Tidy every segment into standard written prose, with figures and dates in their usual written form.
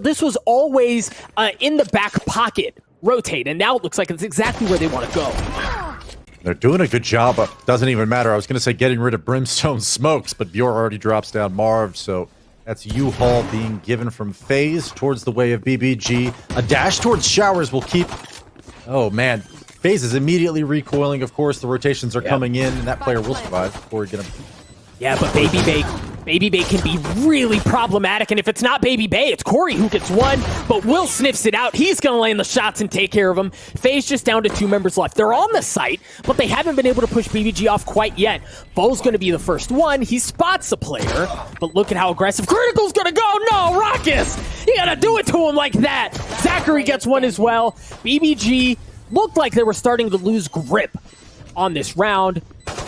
This was always in the back pocket, rotate, and now it looks like it's exactly where they want to go. They're doing a good job. Doesn't even matter. I was going to say getting rid of Brimstone smokes, but Bjor already drops down Marved, so that's U-Haul being given from FaZe towards the way of BBG. A dash towards showers will keep... Oh, man. FaZe is immediately recoiling. Of course, the rotations are coming in, and that player will survive before we get him. Yeah, but babybay can be really problematic, and if it's not babybay, it's Corey who gets one, but Will sniffs it out. He's going to land the shots and take care of him. FaZe just down to 2 members left. They're on the site, but they haven't been able to push BBG off quite yet. Bo's going to be the first one. He spots the player, but look at how aggressive. Critical's going to go. No, Rawkus! You got to do it to him like that. ZachaREEE gets one as well. BBG looked like they were starting to lose grip on this round,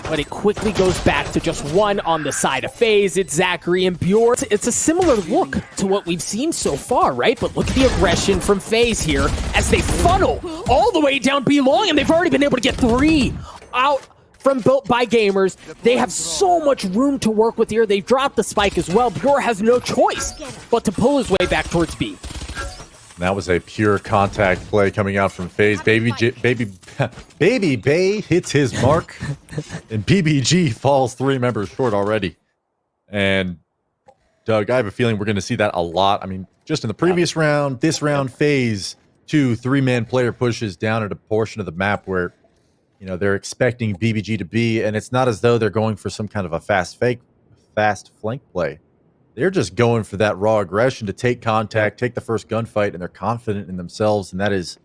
but it quickly goes back to just one on the side of FaZe. It's ZachaREEE and Bjor. It's a similar look to what we've seen so far, right? But look at the aggression from FaZe here as they funnel all the way down B long, and they've already been able to get 3 out from Built by Gamers. They have so much room to work with here. They've dropped the spike as well. Bjor has no choice but to pull his way back towards B. That was a pure contact play coming out from FaZe. babybay hits his mark, and BBG falls 3 members short already. And Doug, I have a feeling we're going to see that a lot. I mean, just in the previous round, this round, FaZe 2 3-man player pushes down at a portion of the map where, you know, they're expecting BBG to be, and it's not as though they're going for some kind of a fast flank play. They're just going for that raw aggression to take contact, take the first gunfight, and they're confident in themselves, and that is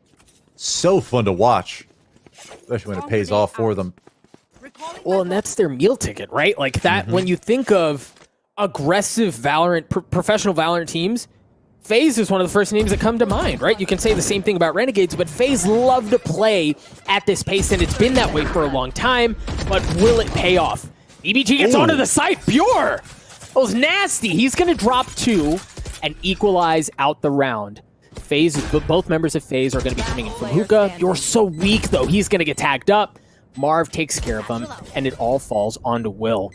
so fun to watch, especially when it pays off for them. Well, and that's their meal ticket, right? Like that, when you think of aggressive Valorant, professional Valorant teams, FaZe is one of the first names that come to mind, right? You can say the same thing about Renegades, but FaZe love to play at this pace, and it's been that way for a long time, but will it pay off? BBG gets onto the site. Bjor! That was nasty. He's going to drop 2 and equalize out the round. FaZe, both members of FaZe are going to be coming in from hookah. You're so weak, though. He's going to get tagged up. Marv takes care of him, and it all falls onto Will.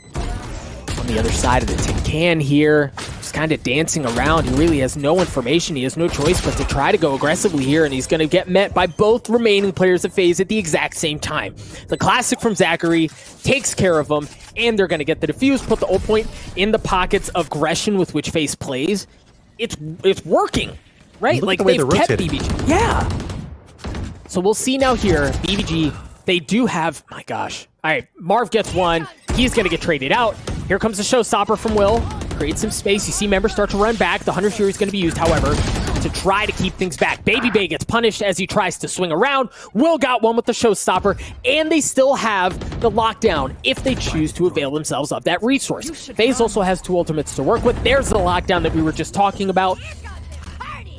On the other side of the tin can here, just kind of dancing around. He really has no information. He has no choice but to try to go aggressively here, and he's going to get met by both remaining players of FaZe at the exact same time. The classic from ZachaREEE takes care of him, and they're going to get the defuse, put the ult point in the pockets of aggression with which FaZe plays. It's working, right? Like, they've kept BBG. Yeah. So we'll see now here. BBG, they do have... My gosh. All right, Marv gets one. He's going to get traded out. Here comes the showstopper from Will. Create some space. You see members start to run back. The Hunter Fury is going to be used, however, to try to keep things back. babybay gets punished as he tries to swing around. Will got one with the showstopper, and they still have the lockdown if they choose to avail themselves of that resource. FaZe also has 2 ultimates to work with. There's the lockdown that we were just talking about.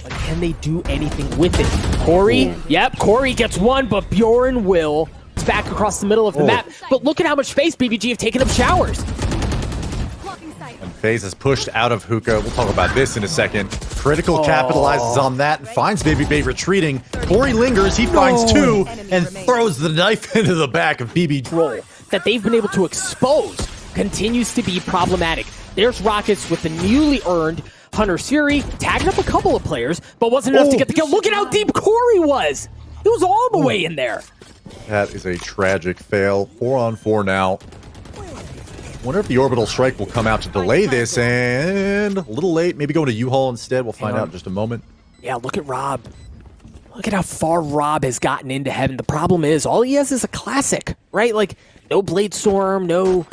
But can they do anything with it? Corey? Yep, Corey gets one, but Bjor and Will is back across the middle of the map. But look at how much space BBG have taken up showers. And FaZe is pushed out of hookah. We'll talk about this in a second. Critical capitalizes on that and finds babybay retreating. Corey lingers, he finds 2 and throws the knife into the back of BBG. Role that they've been able to expose continues to be problematic. There's Rawkus with the newly earned Hunter's Fury, tagging up a couple of players, but wasn't enough to get the kill. Look at how deep Corey was. It was all the way in there. That is a tragic fail. 4-on-4 now. Wonder if the orbital strike will come out to delay this, and a little late. Maybe go to U-Haul instead. We'll find out in just a moment. Yeah, look at Rob. Look at how far Rob has gotten into heaven. The problem is, all he has is a classic, right? Like, no Blade Storm, no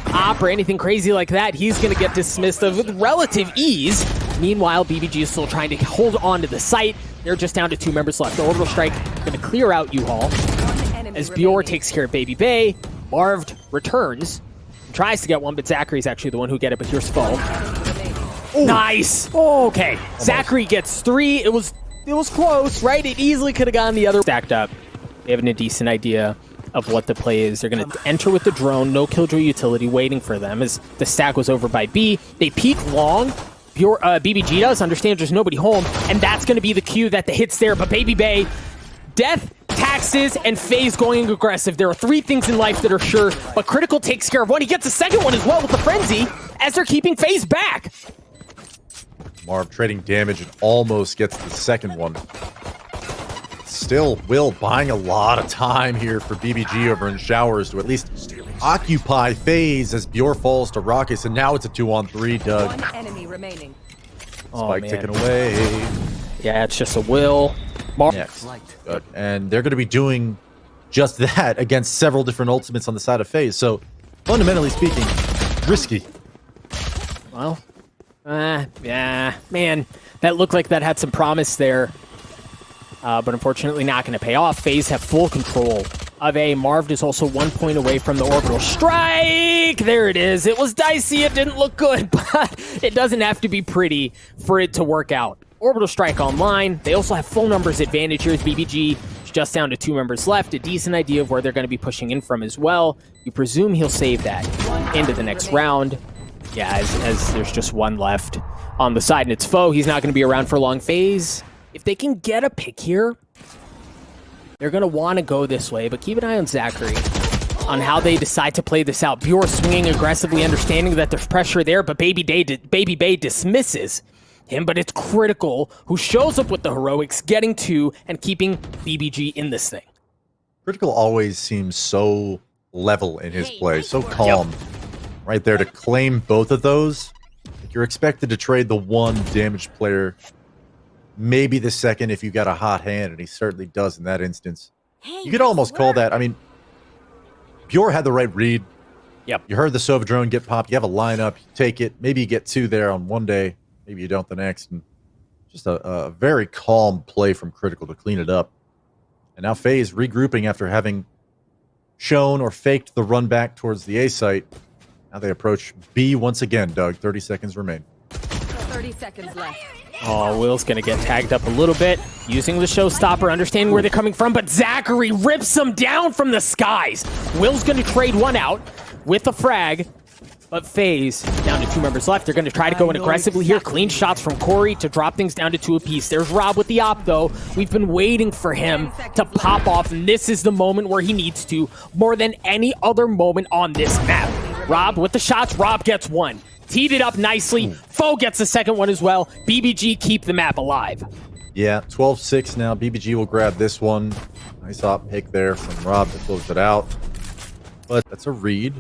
op or anything crazy like that. He's going to get dismissed with relative ease. Meanwhile, BBG is still trying to hold on to the site. They're just down to 2 members left. The orbital strike going to clear out U-Haul. As Bjor takes care of babybay, Marved returns. Tries to get one, but ZachaREEE's actually the one who get it, but here's Fall. Nice! Okay. ZachaREEE gets 3. It was close, right? It easily could have gone the other. Stacked up. They have a decent idea of what the play is. They're going to enter with the drone, no killjoy utility waiting for them as the stack was over by B. They peek long. BBG does understand there's nobody home, and that's going to be the cue that the hit's there, but babybay, death, taxes, and FaZe going aggressive. There are 3 things in life that are sure, but Critical takes care of one. He gets a second one as well with the Frenzy as they're keeping FaZe back. Marv trading damage and almost gets the second one. Still, Will buying a lot of time here for BBG over in Showers to at least occupy FaZe as Bjor falls to Rawkus, and now it's a 2-on-3, Doug. One enemy remaining. Spike taken away. Yeah, it's just a Will. Next. And they're going to be doing just that against several different ultimates on the side of FaZe. So, fundamentally speaking, risky. Well, yeah, man, that looked like that had some promise there. But unfortunately not going to pay off. FaZe have full control of A. Marved is also 1 point away from the orbital strike. There it is. It was dicey. It didn't look good, but it doesn't have to be pretty for it to work out. Orbital strike online. They also have full numbers advantage here as BBG is just down to 2 members left. A decent idea of where they're going to be pushing in from as well. You presume he'll save that into the next round. Yeah, as there's just 1 left on the side and it's foe. He's not going to be around for long. FaZe, if they can get a pick here, they're going to want to go this way, but keep an eye on ZachaREEE on how they decide to play this out. Bjor swinging aggressively, understanding that there's pressure there, but babybay dismisses him, but it's Critical who shows up with the heroics, getting 2 and keeping BBG in this thing. Critical always seems so level in his play, so calm. Yep. Right there to claim both of those. You're expected to trade the 1 damaged player, maybe the second if you got a hot hand, and he certainly does in that instance. You could almost call that, I mean, Bjor had the right read. Yep. You heard the Sova drone get popped. You have a lineup. You take it. Maybe you get 2 there on one day. Maybe you don't the next. And just a very calm play from Critical to clean it up. And now FaZe regrouping after having shown or faked the run back towards the A site. Now they approach B once again, Doug. 30 seconds remain. 30 seconds left. Oh, Will's going to get tagged up a little bit, using the showstopper, understanding where they're coming from, but ZachaREEE rips them down from the skies. Will's going to trade 1 out with a frag, but FaZe down to 2 members left. They're going to try to go in aggressively here. Clean shots from Corey to drop things down to 2 apiece. There's Rob with the op, though. We've been waiting for him to pop off, and this is the moment where he needs to, more than any other moment on this map. Rob with the shots. Rob gets 1. Teed it up nicely. Foe gets the second one as well. BBG keep the map alive. Yeah, 12-6 now. BBG will grab this one. Nice op pick there from Rob to close it out. But that's a read.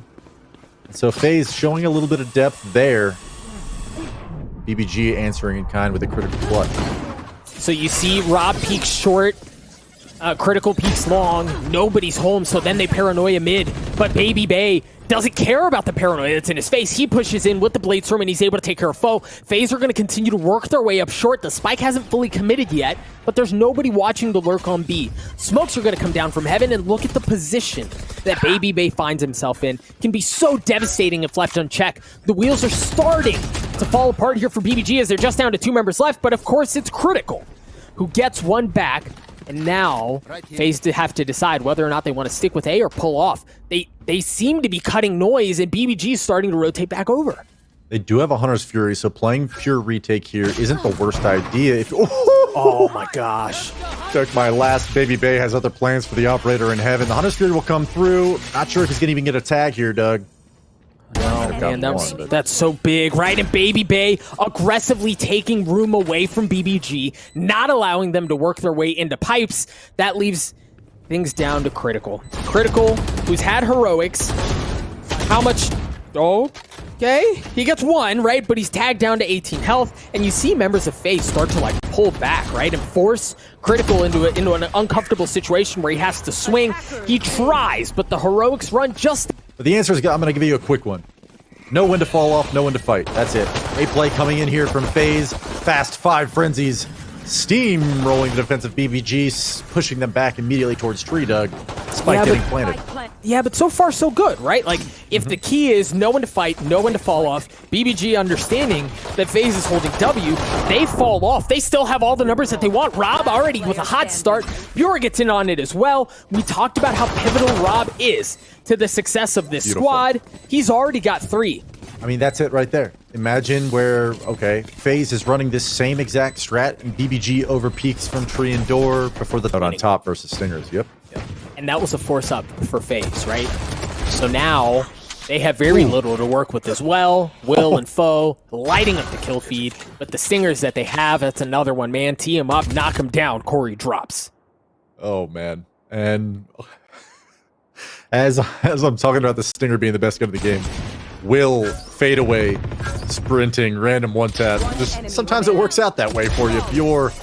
And so FaZe showing a little bit of depth there. BBG answering in kind with a critical clutch. So you see Rob peeks short. Critical peeks long. Nobody's home, so then they paranoia mid. But babybay doesn't care about the paranoia that's in his face. He pushes in with the blade storm and he's able to take care of foe. FaZe are going to continue to work their way up short. The spike hasn't fully committed yet, but there's nobody watching the lurk on B. Smokes are going to come down from heaven, and look at the position that babybay finds himself in. Can be so devastating if left unchecked. The wheels are starting to fall apart here for BBG as they're just down to 2 members left, but of course it's Critical who gets 1 back. And now, FaZe have to decide whether or not they want to stick with A or pull off. They seem to be cutting noise, and BBG is starting to rotate back over. They do have a Hunter's Fury, so playing pure retake here isn't the worst idea. If oh my gosh. Took my last. babybay has other plans for the operator in heaven. The Hunter's Fury will come through. Not sure if he's going to even get a tag here, Doug. No, man, that's so big, right? And babybay aggressively taking room away from BBG, not allowing them to work their way into pipes. That leaves things down to Critical. Critical, who's had heroics. How much? Oh, okay. He gets 1, right? But he's tagged down to 18 health. And you see members of FaZe start to like pull back, right? And force Critical into an uncomfortable situation where he has to swing. He tries, but the heroics run just... But the answer is, I'm going to give you a quick one. Know when to fall off, know when to fight. That's it. A play coming in here from FaZe. Fast 5 frenzies. Steamrolling the defensive BBG, pushing them back immediately towards tree, Doug. Spike getting planted. Yeah, but so far so good, right? Like, if the key is know when to fight, know when to fall off, BBG understanding that FaZe is holding W, they fall off. They still have all the numbers that they want. Rob already with a hot start. Bjor gets in on it as well. We talked about how pivotal Rob is to the success of this squad. He's already got 3. I mean, that's it right there. Imagine where, okay, FaZe is running this same exact strat, and BBG over peaks from tree and door before the on top versus Stingers. Yep. And that was a force up for FaZe, right? So now They have very little to work with as well. Will and Foe lighting up the kill feed. But the stingers that they have, that's another one, man. Tee him up, knock him down. Corey drops. Oh, man. And as I'm talking about the stinger being the best gun of the game, Will fade away, sprinting, random one tap. Just sometimes it works out that way for you. Bjor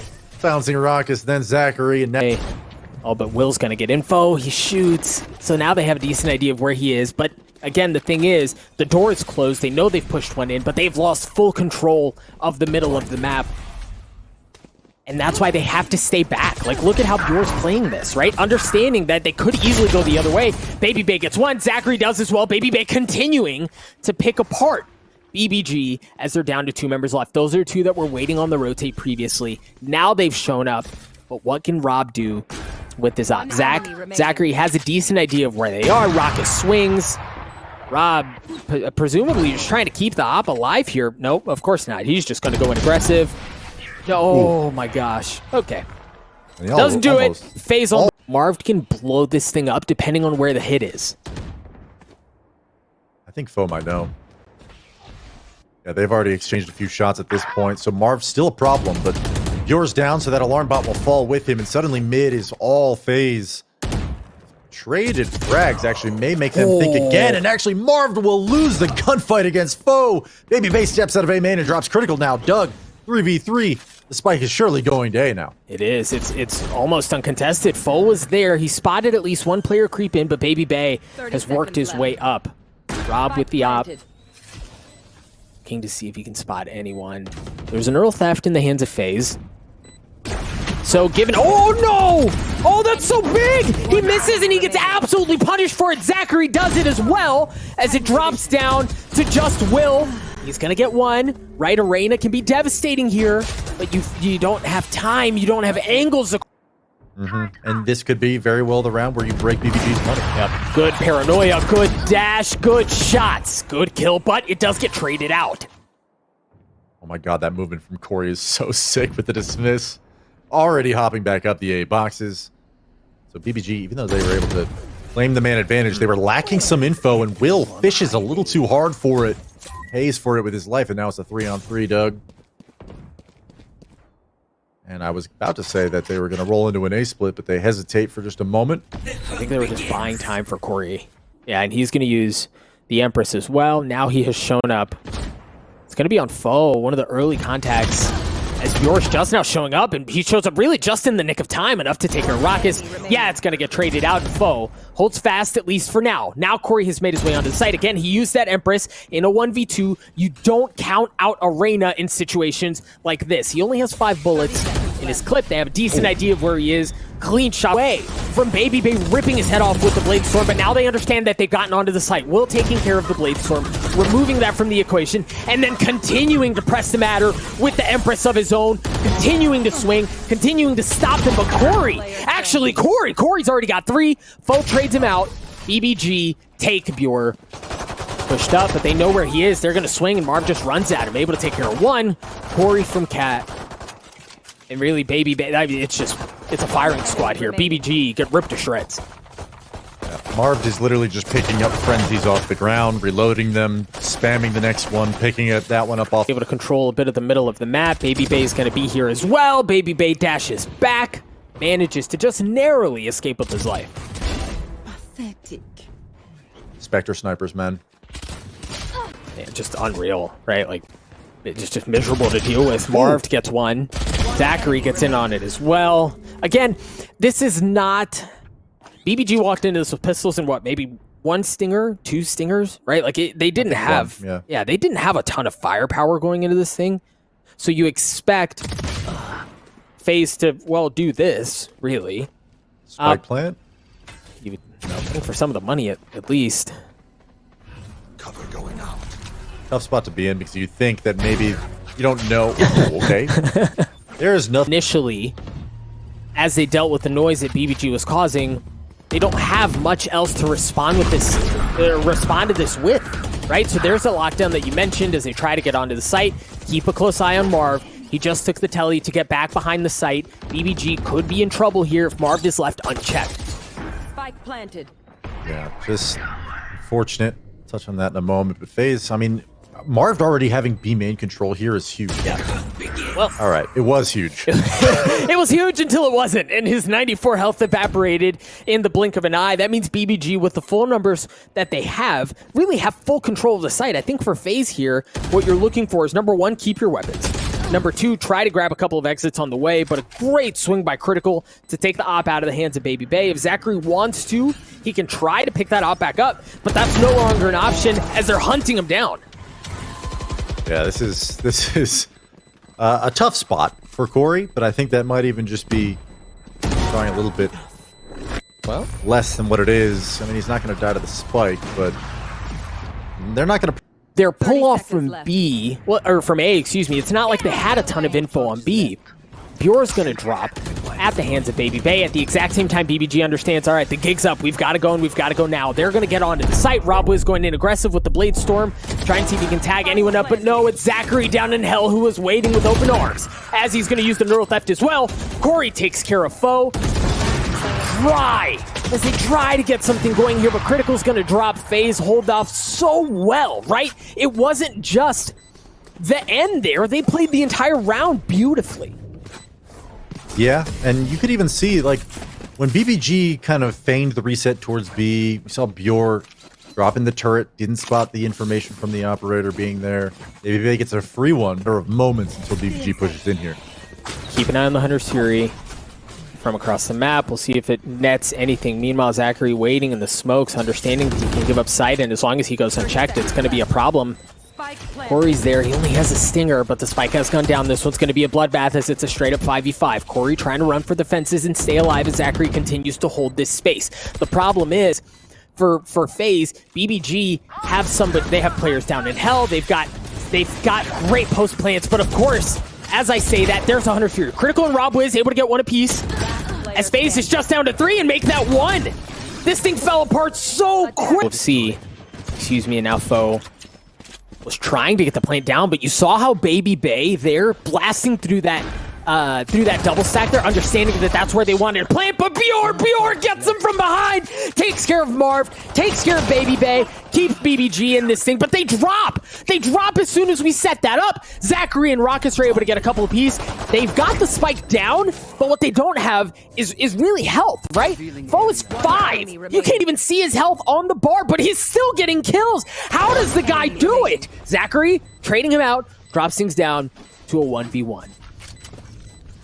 bouncing Rawkus, then ZachaREEE, and now... Oh, but Will's gonna get info. He shoots. So now they have a decent idea of where he is. But again, the thing is, the door is closed. They know they've pushed one in, but they've lost full control of the middle of the map. And that's why they have to stay back. Like, look at how Bjor's playing this, right? Understanding that they could easily go the other way. babybay gets one. ZachaREEE does as well. babybay continuing to pick apart BBG as they're down to 2 members left. Those are 2 that were waiting on the rotate previously. Now they've shown up. But what can Rob do with this op? ZachaREEE has a decent idea of where they are. Rawkus swings. Rob, presumably just trying to keep the op alive here. Nope, of course not. He's just going to go in aggressive. Oh my gosh. Okay. Doesn't do it. FaZe on. Marved can blow this thing up depending on where the hit is. I think Foe might know. Yeah, they've already exchanged a few shots at this point, so Marv's still a problem, but Bjor's down, so that alarm bot will fall with him, and suddenly mid is all FaZe. Traded frags actually may make them think again, and actually Marved will lose the gunfight against Foe. babybay steps out of A main and drops critical now. Doug, 3v3. The spike is surely going to A now. It is. It's almost uncontested. Foe was there. He spotted at least one player creep in, but babybay has worked his way up. Rob with the op. Looking to see if he can spot anyone. There's an Earl theft in the hands of FaZe. So given... Oh, no! Oh, that's so big! He misses and he gets absolutely punished for it. ZachaREEE does it as well as it drops down to just Will. He's gonna get one. Right, Arena can be devastating here, but you don't have time. You don't have angles. And this could be very well the round where you break BBG's money. Yep. Good paranoia, good dash, good shots, good kill, but it does get traded out. Oh my god, that movement from Corey is so sick with the dismiss. Already hopping back up the A boxes. So BBG, even though they were able to claim the man advantage, they were lacking some info, and Will fishes a little too hard for it. Pays for it with his life, and now it's a 3-on-3, Doug. And I was about to say that they were going to roll into an A split, but they hesitate for just a moment. I think they were just buying time for Corey. Yeah, and he's going to use the Empress as well. Now he has shown up. It's going to be on Foe, one of the early contacts, as Bjor's just now showing up, and he shows up really just in the nick of time, enough to take care of Rawkus. Yeah, it's going to get traded out. Foe holds fast, at least for now. Now Corey has made his way onto the site. Again, he used that Empress in a 1v2. You don't count out Arena in situations like this. He only has 5 bullets in his clip. They have a decent idea of where he is. Clean shot away from babybay, ripping his head off with the Blade Storm, but now they understand that they've gotten onto the site. Will taking care of the Blade Storm, removing that from the equation, and then continuing to press the matter with the Empress of his own, continuing to swing, continuing to stop them. But Corey, actually Corey's already got 3. Foe trades him out. BBG take Bjor. Pushed up, but they know where he is. They're going to swing, and Marv just runs at him, able to take care of 1. Corey from Cat. And really, babybay, I mean, it's a firing squad here. BBG get ripped to shreds. Yeah, Marved is literally just picking up frenzies off the ground, reloading them, spamming the next one, picking that one up off. Able to control a bit of the middle of the map. babybay is going to be here as well. babybay dashes back, manages to just narrowly escape with his life. Pathetic. Spectre snipers, man. Yeah, just unreal, right? Like, it's just miserable to deal with. Marved gets 1. ZachaREEE gets in on it as well. Again, this is not... BBG walked into this with pistols and what, maybe 1 stinger, 2 stingers, right? Like, they didn't have... Yeah, they didn't have a ton of firepower going into this thing. So you expect FaZe to, well, do this, really. Spike plant? You would, for some of the money, at least. Cover going out. Tough spot to be in, because you think that maybe you don't know. Okay. There is nothing. Initially, as they dealt with the noise that BBG was causing, they don't have much else to respond with this, with, right? So there's a lockdown that you mentioned as they try to get onto the site. Keep a close eye on Marv. He just took the telly to get back behind the site. BBG could be in trouble here if Marv is left unchecked. Spike planted. Yeah, just unfortunate touch on that in a moment. But FaZe, I mean, Marved already having B main control here is huge. Yeah. Well, all right, it was huge. It was huge until it wasn't, and his 94 health evaporated in the blink of an eye. That means BBG, with the full numbers that they have, really have full control of the site. I think for FaZe here, what you're looking for is, number one, keep your weapons. Number two, try to grab a couple of exits on the way, but a great swing by Critical to take the op out of the hands of babybay. If ZachaREEE wants to, he can try to pick that op back up, but that's no longer an option as they're hunting him down. Yeah, this is a tough spot for Corey, but I think that might even just be trying a little bit less than what it is. I mean, he's not going to die to the spike, but they're not going to... Their pull-off from B, or from A, excuse me, it's not like they had a ton of info on B. Bjor's going to drop at the hands of babybay. At the exact same time, BBG understands, all right, the gig's up. We've got to go, and we've got to go now. They're going to get onto the site. rob-wiz going in aggressive with the Blade Storm, trying to see if he can tag anyone up, but no, it's ZachaREEE down in hell who is waiting with open arms, as he's going to use the neural theft as well. Corey takes care of foe. As they try to get something going here, but Critical's going to drop. FaZe hold off so well, right? It wasn't just the end there. They played the entire round beautifully. Yeah, and you could even see, like, when BBG kind of feigned the reset towards B, we saw Bjor dropping the turret, didn't spot the information from the operator being there. babybay gets a free one. There are moments until BBG pushes in here. Keep an eye on the Hunter's Fury from across the map. We'll see if it nets anything. Meanwhile, ZachaREEE waiting in the smokes, understanding that he can give up sight, and as long as he goes unchecked, it's going to be a problem. Corey's there. He only has a stinger, but the spike has gone down. This one's going to be a bloodbath as it's a straight-up 5v5. Corey trying to run for the fences and stay alive as ZachaREEee continues to hold this space. The problem is, for FaZe, BBG they have players down in hell. They've got great post plants, but of course, as I say that, there's a Hunter Fury. Critical and rob-wiz able to get one apiece. As FaZe is just down to 3 and make that 1. This thing fell apart so quick. We'll see. Excuse me, and now foe was trying to get the plant down, but you saw how babybay there blasting through that double stack there, understanding that that's where they wanted to plant, but Bjor gets him from behind, takes care of Marved, takes care of babybay, keeps BBG in this thing, but they drop as soon as we set that up. ZachaREEee and Rawkus are able to get a couple of pieces. They've got the spike down, but what they don't have is really health, right? Foe is 5. You can't even see his health on the bar, but he's still getting kills. How does the guy do it? ZachaREEee trading him out, drops things down to a 1v1.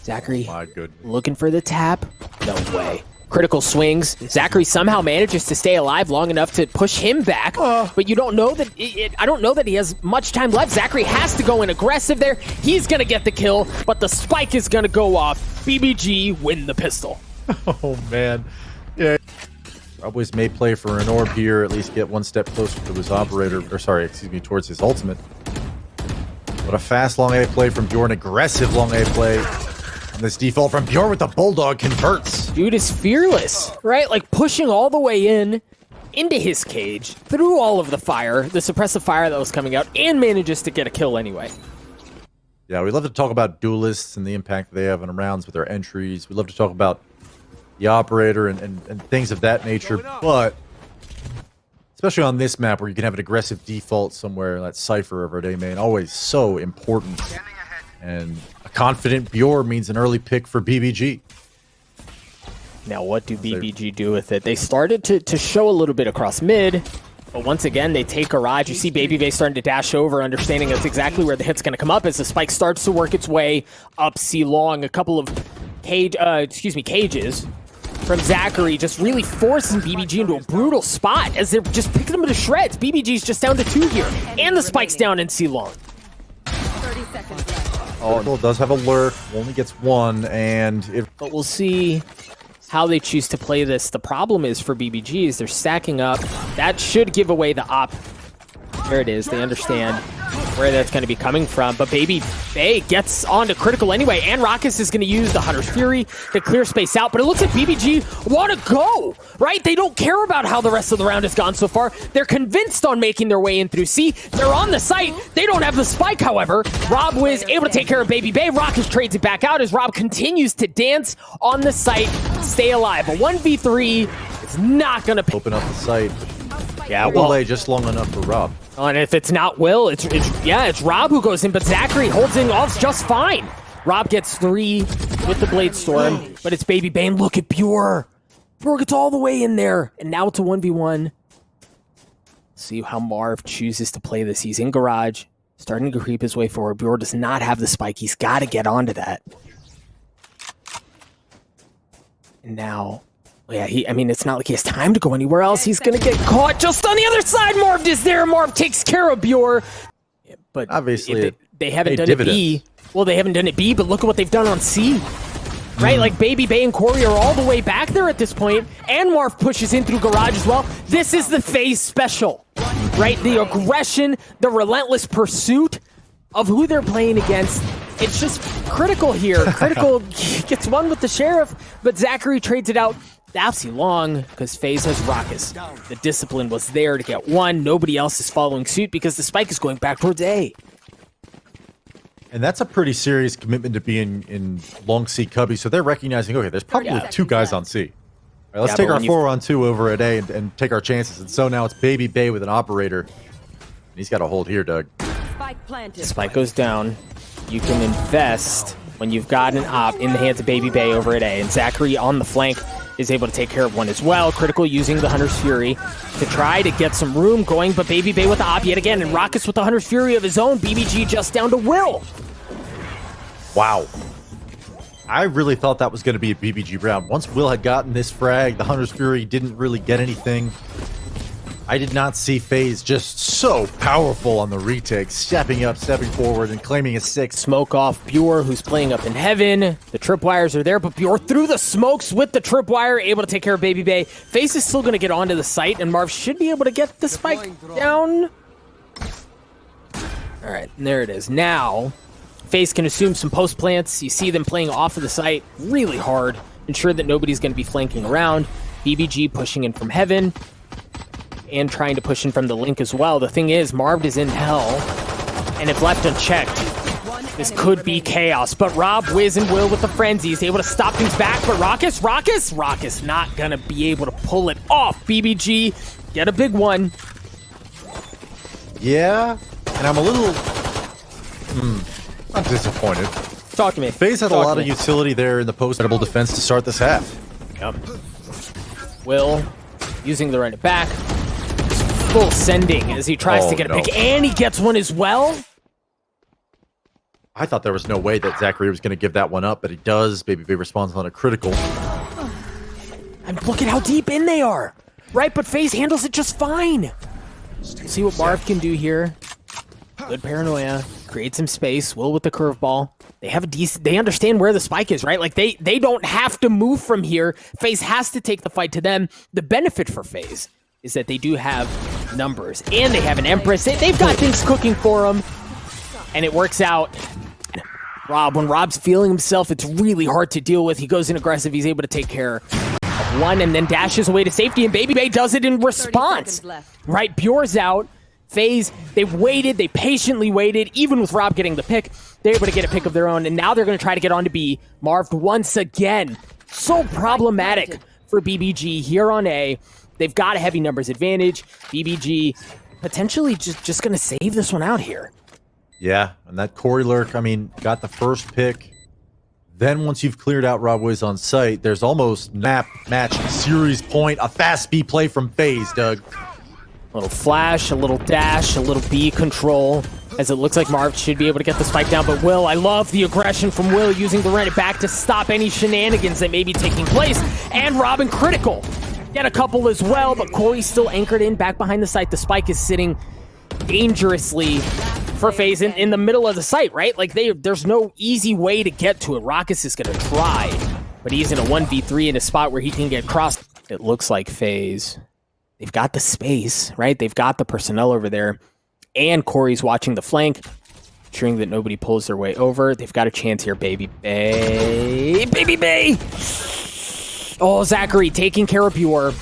ZachaREEee looking for the tap. No way. Critical swings. ZachaREEee somehow manages to stay alive long enough to push him back, but you don't know that. I don't know that he has much time left. ZachaREEee has to go in aggressive there. He's gonna get the kill, but the spike is gonna go off. BBG win the pistol. Oh man, yeah. rob-wiz may play for an orb here, at least get one step closer to his operator, or sorry, excuse me, towards his ultimate. What a fast long A play from Bjor, an aggressive long A play. And this default from Bjor with the Bulldog converts. Dude is fearless, right? Like pushing all the way into his cage, through all of the fire, the suppressive fire that was coming out, and manages to get a kill anyway. Yeah, we love to talk about duelists and the impact they have on rounds with their entries. We love to talk about the operator and things of that nature, but especially on this map where you can have an aggressive default somewhere, that Cypher of our day main, always so important. And a confident Bjor means an early pick for BBG. Now, what do BBG do with it? They started to show a little bit across mid, but once again, they take a ride. You see babybay starting to dash over, understanding that's exactly where the hit's going to come up as the spike starts to work its way up C long. A couple of cages from ZachaREEee just really forcing BBG into a brutal spot as they're just picking them to shreds. BBG's just down to 2 here, and the spike's down in C long. 30 seconds left. Oh, does have a lurk, only gets 1, But we'll see how they choose to play this. The problem is for BBG is they're stacking up. That should give away the op. There it is. They understand where that's going to be coming from. But babybay gets onto Critical anyway, and Rawkus is going to use the Hunter's Fury to clear space out. But it looks like BBG want to go, right? They don't care about how the rest of the round has gone so far. They're convinced on making their way in through C. They're on the site. They don't have the spike, however. rob-wiz able to take care of babybay. Rawkus trades it back out as Rob continues to dance on the site, stay alive. A 1v3 is not going to open up the site. Yeah, Will well, lay just long enough for Rob. and if it's not Will, it's Rob who goes in, but ZachaREEE holds it off just fine. Rob gets 3 with the Blade Storm, but it's babybay, and look at Bjor. Bjor gets all the way in there, and now it's a 1v1. See how Marv chooses to play this. He's in garage, starting to creep his way forward. Bjor does not have the spike. He's got to get onto that. And now, yeah, I mean, it's not like he has time to go anywhere else. He's going to get caught just on the other side. Marved is there. Marv takes care of Bjor. Yeah, but Obviously, they haven't done dividends. it B. Well, they haven't done it B, but look at what they've done on C. Right? Like, babybay and Corey are all the way back there at this point, and Marv pushes in through garage as well. This is the FaZe special, right? The aggression, the relentless pursuit of who they're playing against. It's just critical here. Critical gets one with the Sheriff, but ZachaREEE trades it out. Absolutely long, because FaZe has Rawkus. The discipline was there to get one. Nobody else is following suit because the spike is going back towards A. And that's a pretty serious commitment to be in long C cubby. So they're recognizing, okay, there's probably 2 guys on C. All right, let's take our 4-on-2 over at A and take our chances. And so now it's babybay with an operator. And he's got a hold here, Doug. Spike planted. Spike goes down. You can invest when you've got an op in the hands of babybay over at A. And ZachaREEE on the flank is able to take care of one as well. Critical using the Hunter's Fury to try to get some room going, but babybay with the op yet again, and Rawkus with the Hunter's Fury of his own. BBG just down to Will. Wow. I really thought that was going to be a BBG round. Once Will had gotten this frag, the Hunter's Fury didn't really get anything. I did not see FaZe just so powerful on the retake, stepping up, stepping forward, and claiming a 6. Smoke off Bjor, who's playing up in heaven. The tripwires are there, but Bjor through the smokes with the tripwire, able to take care of babybay. FaZe is still going to get onto the site, and Marv should be able to get the spike down. All right, and there it is. Now, FaZe can assume some post plants. You see them playing off of the site really hard, ensure that nobody's going to be flanking around. BBG pushing in from heaven and trying to push in from the link as well. The thing is, Marved is in hell, and if left unchecked, this could be chaos. But rob-wiz and Will with the frenzy is able to stop things back. But Rawkus not going to be able to pull it off. BBG get a big one. Yeah, and I'm a little... I'm disappointed. Talk to me. FaZe had a lot of utility there in the post-edible defense to start this half. Yep. Will using the right back. Full sending as he tries to get a pick, and he gets one as well. I thought there was no way that ZachaREEE was going to give that one up, but he does. babybay responds on a critical. And look at how deep in they are, right? But FaZe handles it just fine. See what Marv can do here. Good paranoia. Create some space. Will with the curveball. They have a decent... They understand where the spike is, right? Like, they don't have to move from here. FaZe has to take the fight to them. The benefit for FaZe is that they do have numbers, and they have an Empress. They've got things cooking for them, and it works out. When Rob's feeling himself, it's really hard to deal with. He goes in aggressive. He's able to take care of one, and then dashes away to safety, and babybay does it in response. Right? Bjor's out. FaZe, they waited, they patiently waited, even with Rob getting the pick, they're able to get a pick of their own, and now they're going to try to get on to B. Marved once again. So problematic for BBG here on A. They've got a heavy numbers advantage. BBG potentially just going to save this one out here. Yeah, and that Corey lurk, I mean, got the first pick. Then once you've cleared out rob-wiz on site, there's almost map, match, series point, a fast B play from FaZe, Doug. A little flash, a little dash, a little B control, as it looks like Marv should be able to get the spike down. But Will, I love the aggression from Will using the run it back to stop any shenanigans that may be taking place. And Robin critical. Get a couple as well, but Corey's still anchored in back behind the site. The spike is sitting dangerously for FaZe in the middle of the site, right? Like, there's no easy way to get to it. Rawkus is going to try, but he's in a 1v3 in a spot where he can get crossed. It looks like FaZe... They've got the space, right? They've got the personnel over there. And Corey's watching the flank, ensuring that nobody pulls their way over. They've got a chance here, babybay. Oh, ZachaREEE taking care of Bjor.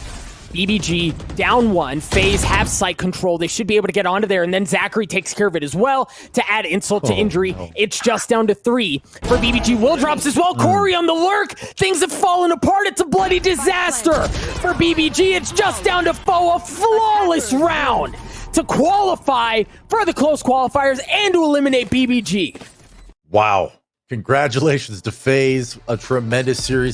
BBG down one. FaZe have site control. They should be able to get onto there, and then ZachaREEE takes care of it as well to add insult to injury. No. It's just down to 3 for BBG. Will drops as well. Corey on the lurk. Things have fallen apart. It's a bloody disaster for BBG. It's just down to Foe. A flawless round to qualify for the close qualifiers and to eliminate BBG. Wow. Congratulations to FaZe. A tremendous series.